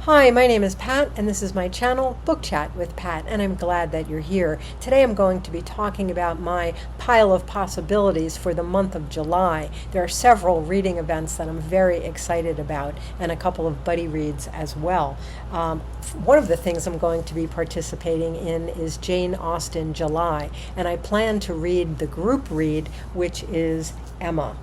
Hi, my name is Pat, and this is my channel, Book Chat with Pat, and I'm glad that you're here. Today I'm going to be talking about my pile of possibilities for the month of July. There are several reading events that I'm very excited about, and a couple of buddy reads as well. One of the things I'm going to be participating in is Jane Austen July, and I plan to read the group read, which is Emma.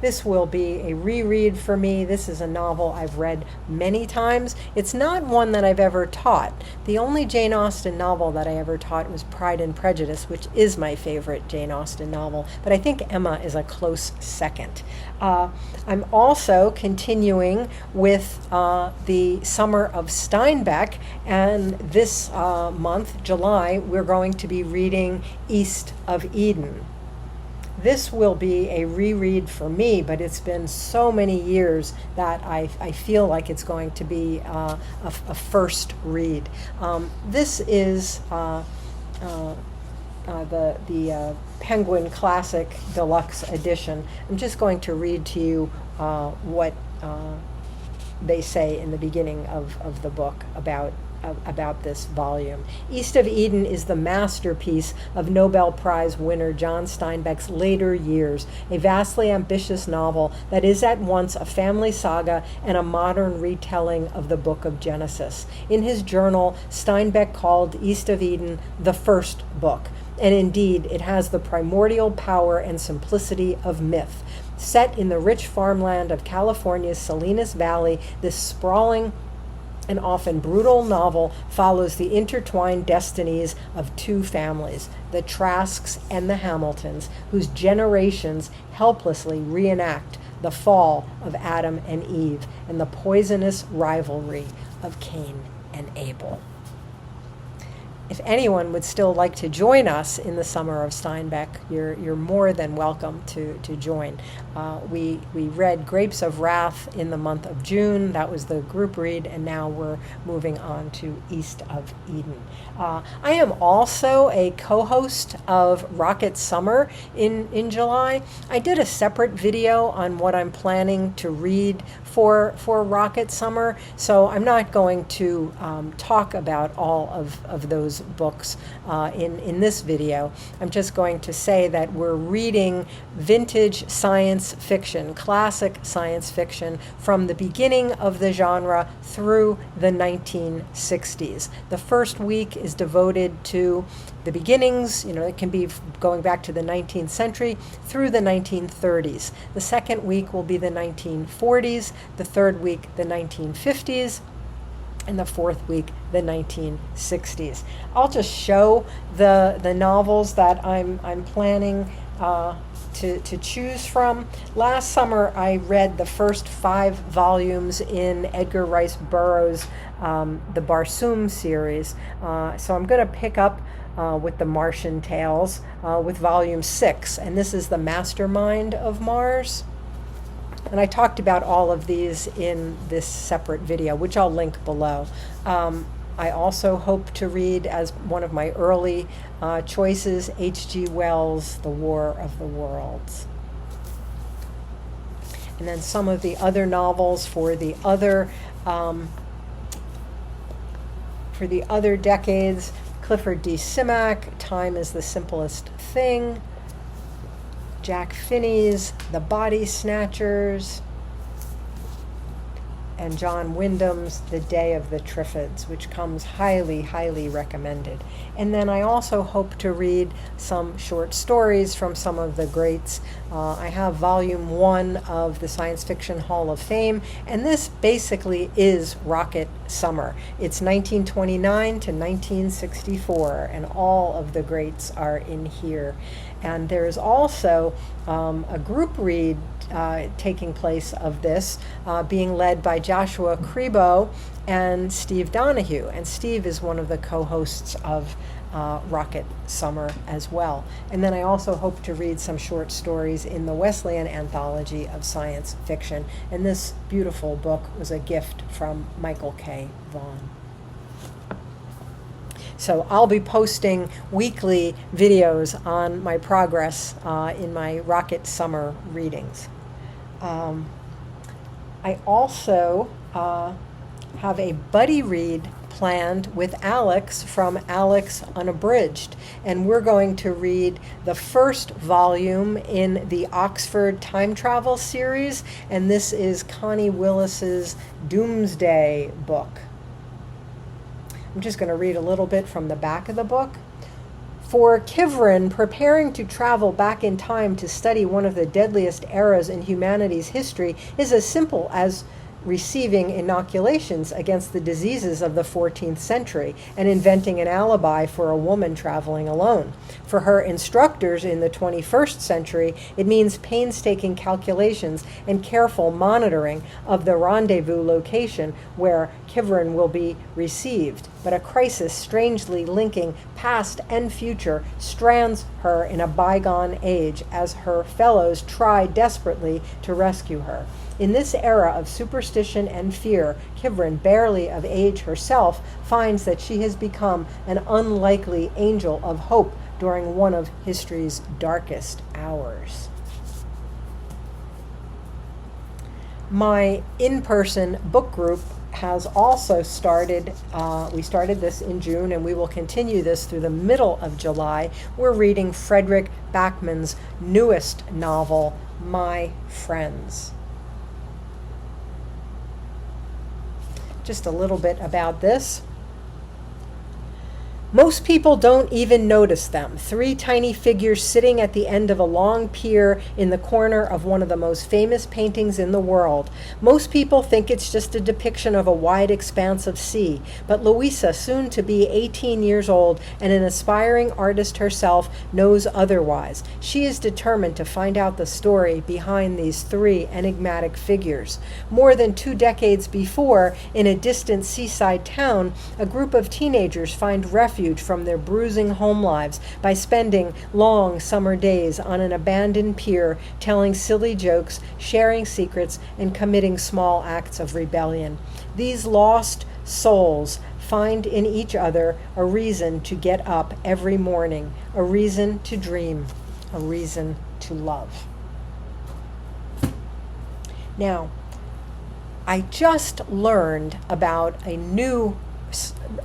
This will be a reread for me. This is a novel I've read many times. It's not one that I've ever taught. The only Jane Austen novel that I ever taught was Pride and Prejudice, which is my favorite Jane Austen novel, but I think Emma is a close second. I'm also continuing with the Summer of Steinbeck, and this month, July, we're going to be reading East of Eden. This will be a reread for me, but it's been so many years that I feel like it's going to be a first read. This is the Penguin Classic Deluxe Edition. I'm just going to read to you what they say in the beginning of the book about this volume. East of Eden is the masterpiece of Nobel Prize winner John Steinbeck's later years, a vastly ambitious novel that is at once a family saga and a modern retelling of the book of Genesis. In his journal, Steinbeck called East of Eden the first book, and indeed it has the primordial power and simplicity of myth. Set in the rich farmland of California's Salinas Valley, this sprawling and often brutal novel follows the intertwined destinies of two families, the Trasks and the Hamiltons, whose generations helplessly reenact the fall of Adam and Eve and the poisonous rivalry of Cain and Abel. If anyone would still like to join us in the Summer of Steinbeck, you're more than welcome to join. We read Grapes of Wrath in the month of June. That was the group read, and now we're moving on to East of Eden. I am also a co-host of Rocket Summer in July. I did a separate video on what I'm planning to read for Rocket Summer, so I'm not going to talk about all of those books in this video. I'm just going to say that we're reading vintage science fiction, classic science fiction from the beginning of the genre through the 1960s. The first week is devoted to the beginnings, it can be going back to the 19th century through the 1930s. The second week will be the 1940s, the third week the 1950s, and the fourth week the 1960s. I'll just show the novels that I'm planning to choose from. Last summer I read the first 5 volumes in Edgar Rice Burroughs' the Barsoom series, so I'm going to pick up with the Martian Tales with volume 6, and this is the Mastermind of Mars. And I talked about all of these in this separate video, which I'll link below. I also hope to read, as one of my early choices, H.G. Wells' The War of the Worlds. And then some of the other novels for the other decades: Clifford D. Simak, Time is the Simplest Thing; Jack Finney's The Body Snatchers; and John Wyndham's The Day of the Triffids, which comes highly, highly recommended. And then I also hope to read some short stories from some of the greats. I have volume 1 of the Science Fiction Hall of Fame, and this basically is Rocket Summer. It's 1929 to 1964, and all of the greats are in here. And there's also a group read taking place of this, being led by Joshua Crebo and Steve Donahue. And Steve is one of the co-hosts of Rocket Summer as well. And then I also hope to read some short stories in the Wesleyan Anthology of Science Fiction. And this beautiful book was a gift from Michael K. Vaughan. So I'll be posting weekly videos on my progress in my Rocket Summer readings. I also have a buddy read planned with Alex from Alex Unabridged. And we're going to read the first volume in the Oxford Time Travel series, and this is Connie Willis's Doomsday book. I'm just going to read a little bit from the back of the book. For Kivrin, preparing to travel back in time to study one of the deadliest eras in humanity's history is as simple as receiving inoculations against the diseases of the 14th century and inventing an alibi for a woman traveling alone. For her instructors in the 21st century, it means painstaking calculations and careful monitoring of the rendezvous location where Kivrin will be received. But a crisis strangely linking past and future strands her in a bygone age as her fellows try desperately to rescue her. In this era of superstition and fear, Kivrin, barely of age herself, finds that she has become an unlikely angel of hope during one of history's darkest hours. My in-person book group has also started. We started this in June, and we will continue this through the middle of July. We're reading Frederik Backman's newest novel, My Friends. Just a little bit about this. Most people don't even notice them. 3 tiny figures sitting at the end of a long pier in the corner of one of the most famous paintings in the world. Most people think it's just a depiction of a wide expanse of sea, but Louisa, soon to be 18 years old and an aspiring artist herself, knows otherwise. She is determined to find out the story behind these 3 enigmatic figures. More than 2 decades before, in a distant seaside town, a group of teenagers find refuge from their bruising home lives by spending long summer days on an abandoned pier, telling silly jokes, sharing secrets, and committing small acts of rebellion. These lost souls find in each other a reason to get up every morning, a reason to dream, a reason to love. Now, I just learned about a new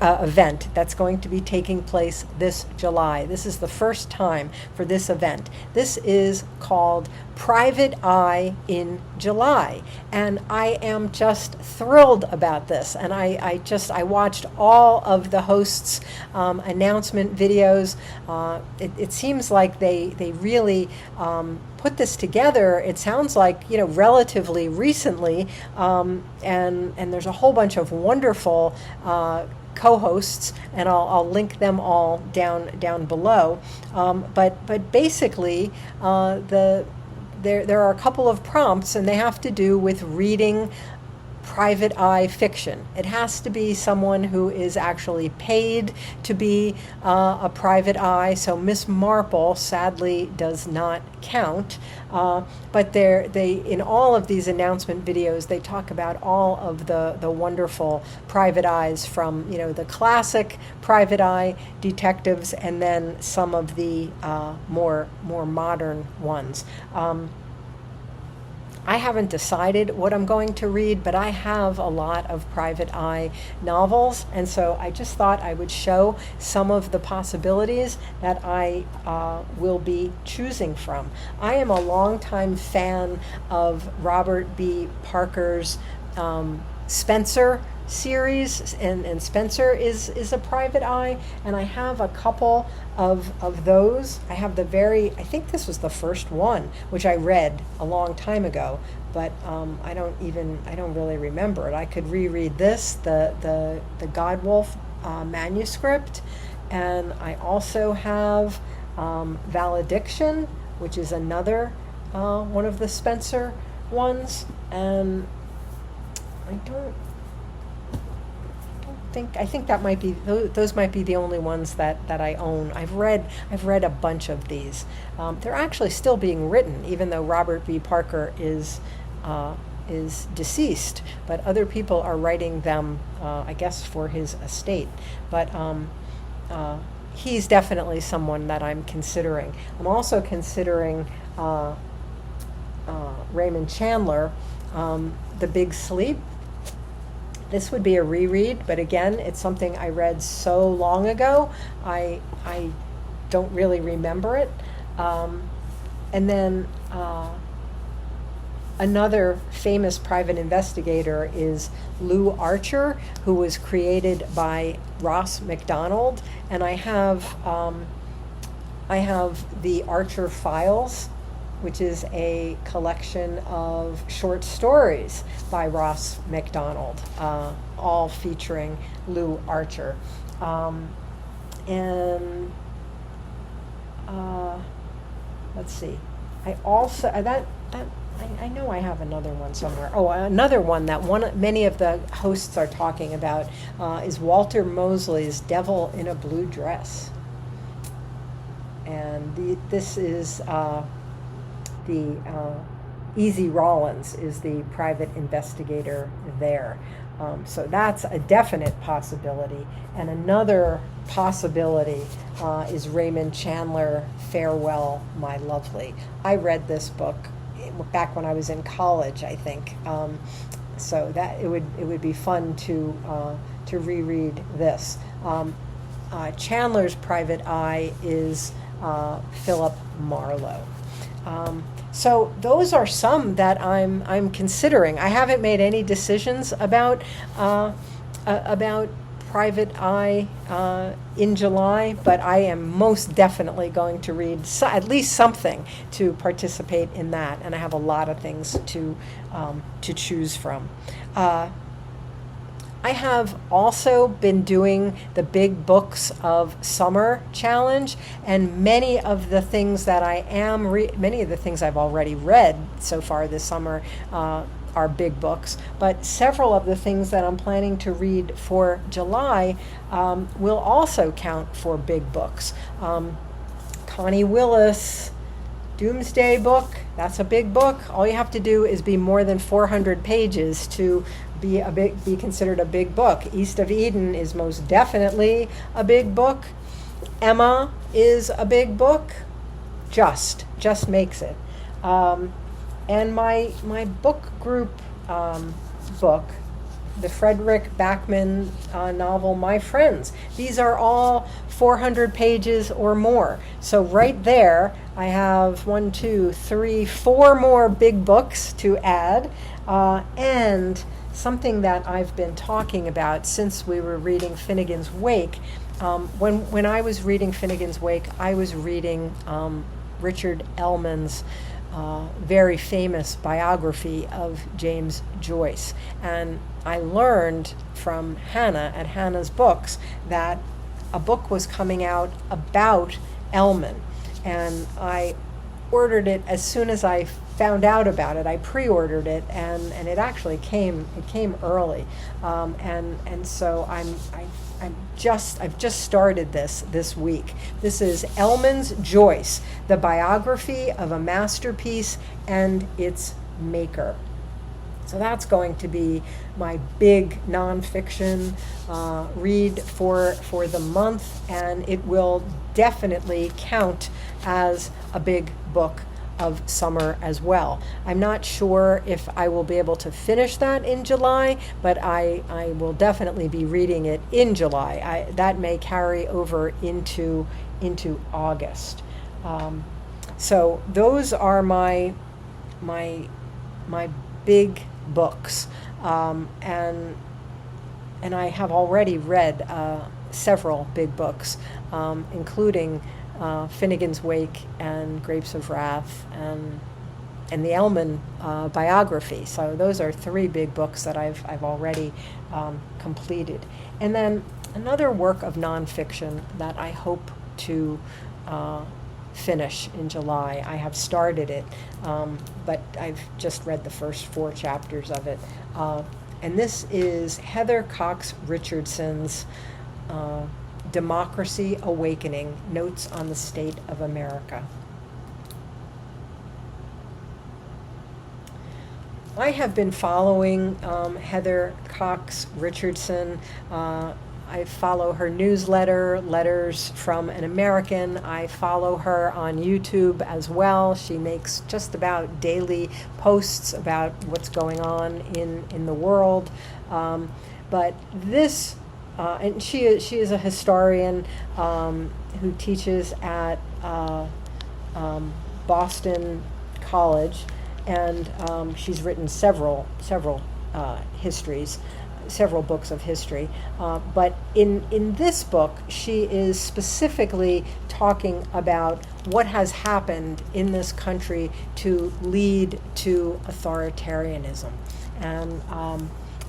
event that's going to be taking place this July. This is the first time for this event. This is called Private Eye in July, and I am just thrilled about this. And I watched all of the hosts' announcement videos. It seems like they really put this together. It sounds like, relatively recently, and there's a whole bunch of wonderful co-hosts, and I'll link them all down below. But basically, there are a couple of prompts, and they have to do with reading private eye fiction. It has to be someone who is actually paid to be a private eye. So Miss Marple sadly does not count. But they in all of these announcement videos, they talk about all of the wonderful private eyes from the classic private eye detectives, and then some of the more modern ones. I haven't decided what I'm going to read, but I have a lot of private eye novels, and so I just thought I would show some of the possibilities that I will be choosing from. I am a longtime fan of Robert B. Parker's Spencer series, and Spencer is a private eye, and I have a couple of those. I have I think this was the first one, which I read a long time ago, but I don't really remember it. I could reread this, the Godwulf manuscript, and I also have Valediction, which is another one of the Spencer ones, and I think that might be those might be the only ones that I own. I've read a bunch of these. They're actually still being written, even though Robert B. Parker is deceased, but other people are writing them, I guess, for his estate. But he's definitely someone that I'm considering. I'm also considering Raymond Chandler, The Big Sleep. This would be a reread, but again, it's something I read so long ago, I don't really remember it. And then another famous private investigator is Lou Archer, who was created by Ross Macdonald, and I have the Archer Files, which is a collection of short stories by Ross Macdonald, all featuring Lou Archer. And let's see. I also I know I have another one somewhere. Oh, another one that many of the hosts are talking about is Walter Mosley's Devil in a Blue Dress. And this is Easy Rollins is the private investigator there. So that's a definite possibility. And another possibility is Raymond Chandler, Farewell, My Lovely. I read this book back when I was in college, I think. So that it would be fun to reread this. Chandler's private eye is Philip Marlowe. So those are some that I'm considering. I haven't made any decisions about private eye in July, but I am most definitely going to read at least something to participate in that, and I have a lot of things to choose from. I have also been doing the Big Books of Summer challenge, and many of the things that many of the things I've already read so far this summer are big books, but several of the things that I'm planning to read for July will also count for big books. Connie Willis, Doomsday book, that's a big book. All you have to do is be more than 400 pages to be considered a big book. East of Eden is most definitely a big book. Emma is a big book. Just makes it. And my book group book, the Frederik Backman novel, My Friends. These are all 400 pages or more. So right there, I have 4 more big books to add, and something that I've been talking about since we were reading Finnegan's Wake. When I was reading Finnegan's Wake, I was reading Richard Elmans' very famous biography of James Joyce. And I learned from Hannah at Hannah's Books that a book was coming out about Elman. And I ordered it as soon as I found out about it. I pre-ordered it, and it actually came early. And so I've just started this week. This is Elmans Joyce, the biography of a masterpiece and its maker. So that's going to be my big nonfiction read for the month, and it will definitely count as a big book of summer as well. I'm not sure if I will be able to finish that in July, but I will definitely be reading it in July. That may carry over into August. So those are my big books, and I have already read several big books, including Finnegan's Wake and Grapes of Wrath and the Elman biography. So those are 3 big books that I've already completed. And then another work of nonfiction that I hope to finish in July. I have started it, but I've just read the first 4 chapters of it. And this is Heather Cox Richardson's Democracy Awakening, Notes on the State of America. I have been following Heather Cox Richardson. I follow her newsletter, Letters from an American. I follow her on YouTube as well. She makes just about daily posts about what's going on in the world. But this, and she is a historian who teaches at Boston College, and she's written several histories, several books of history. But in this book, she is specifically talking about what has happened in this country to lead to authoritarianism. And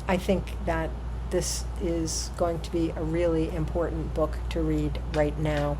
I think that this is going to be a really important book to read right now.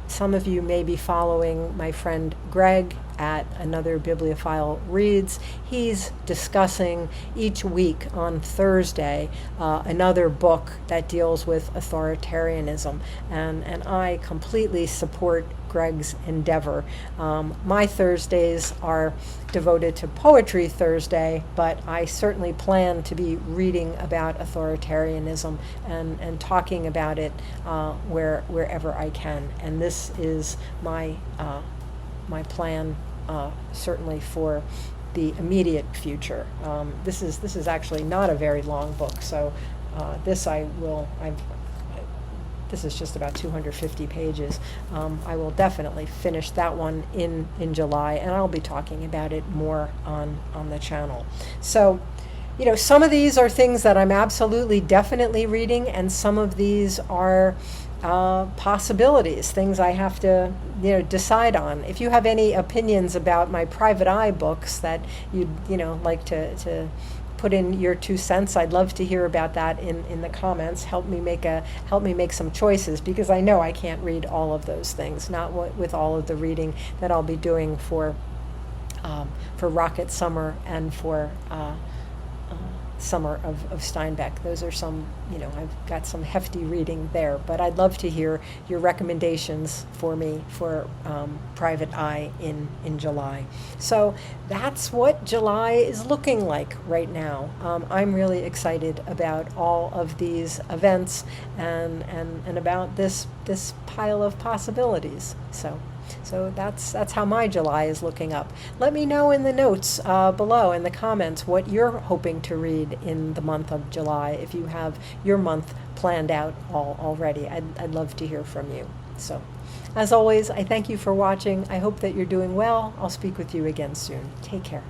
Some of you may be following my friend Greg at Another Bibliophile Reads. He's discussing each week on Thursday another book that deals with authoritarianism, and I completely support Greg's endeavor. My Thursdays are devoted to Poetry Thursday, but I certainly plan to be reading about authoritarianism and talking about it wherever I can. And this is my plan, certainly for the immediate future. This is actually not a very long book, so this is just about 250 pages. I will definitely finish that one in July, and I'll be talking about it more on the channel. So, some of these are things that I'm absolutely definitely reading, and some of these are possibilities, things I have to decide on. If you have any opinions about my private eye books that you'd like to put in your 2 cents, I'd love to hear about that in the comments. Help me make some choices, because I know I can't read all of those things, not with all of the reading that I'll be doing for Rocket Summer and for Summer of Steinbeck. Those are some, I've got some hefty reading there, but I'd love to hear your recommendations for me for Private Eye in July. So that's what July is looking like right now. I'm really excited about all of these events and about this pile of possibilities. So that's how my July is looking up. Let me know in the notes below in the comments what you're hoping to read in the month of July, if you have your month planned out already. I'd love to hear from you. So, as always, I thank you for watching. I hope that you're doing well. I'll speak with you again soon. Take care.